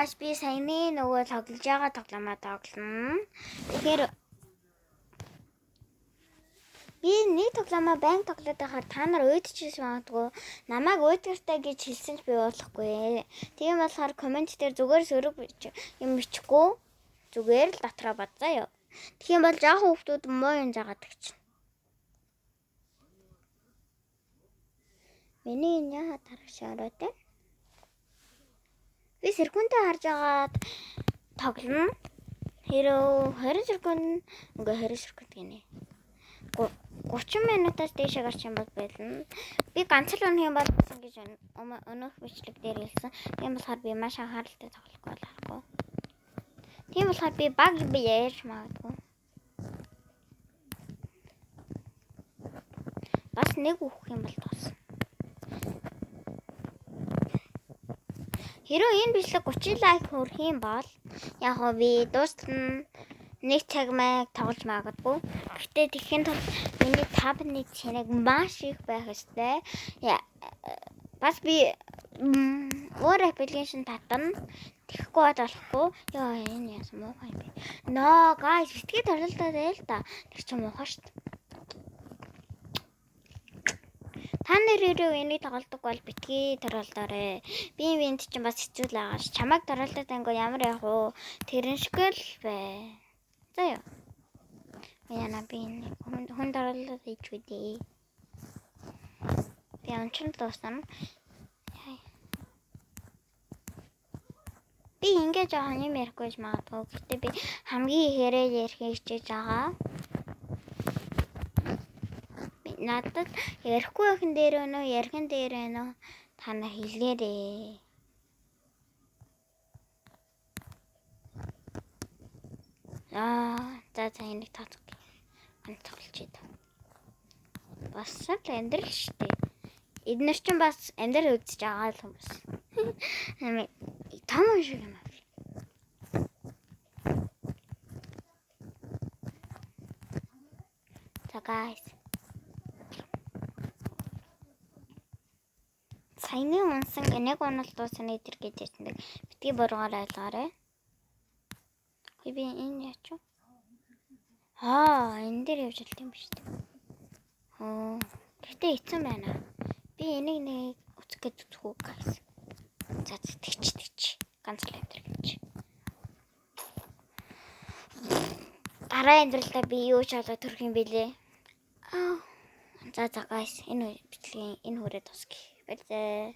гаш би саяны нөгөө тоглож байгаа тоглоомоо тоглоно. Тэгэхээр би нэг тоглоомоо байн тоглоод байхаар та нар өөдчихсэн магадгүй намайг өөдгөртэй гэж хэлсэн ч би уулахгүй. Тийм болохоор комент дээр зүгээр сөрөг юм бичихгүй зүгээр л дотроо бацаа ёо. Тийм бол яг хүүхдүүд муу юм жаагаад гэж. Миний энэ яа тарагшаараа тэ. Би сэрхүнтэй харж агаад тоглоно. Хэрэв 20 секунд ингээ 20 секунд гинэ. 30 минутаас дээш гарч юм бол байлна. Би ганц л өнөх юм бол ингэж өнөх бичлэг дээр хэлсэн. Тийм болохоор би маш анхааралтай тоглохгүй болохгүй. Тийм болохоор би баг би ярьж магадгүй. Бас нэг өөх юм бол тоосон. Хэрэв энэ бичлэг 30 лайк хүрэх юм бол яг хоо би дуустал нэг цаг маяг тоглож магадгүй. Гэтэ тэгхийн тулд миний табны цэнэг маш их байх ёстой. Бас би өөр аппликейшн татна. Тэгэхгүй болохгүй. Яа энэ яасан муухай юм бэ? No guys, битгий төрөлтөө л да. Тэр чинь муухай шүү дээ. Та нар өөрөө энийг тоглодог бол битгий төрөлдөөрэй. Би энд чинь бас хэцүү л агааш. Чамайг төрөлдөд ангуу ямар яах вэ? Тэрэн шиг л бай. За ёо. Яна би хүн төрөлдөд хийж үдээ. Би онцон тоосон. Би ингэж жоохон юм ярихгүй магадгүй. Гэтэ би хамгийн ихээрээ ярих хичээж байгаа. Надад ярихгүй байхын дээр өнөө ярихын дээр өнөө та нар хэлээрээ. За энийг тооцох. Онцголж идэв. Бас л амьдрал шүү дээ. Эднэр чинь бас амьдрал үзэж байгаа л хүмүүс. Том шиг юм аа. За guys. Саяны унсан гэнэг онол дуусан эдэр гэж ярьсан. Битгий буруугаар ойлгоорой. Би энэ яач вэ? Энэ дээр явж л юм биш үү? Гэтэ эцэн байна. Би энийг нэг үцэх гэж үзэхүү guys. За тэгч. Ганц л амтрал гэж. Дараа амьдралдаа би юу ч олоо төрөх юм бэлээ. За guys, энэ бичлэгийн энэ хүрээ тусгий. Баярлалаа.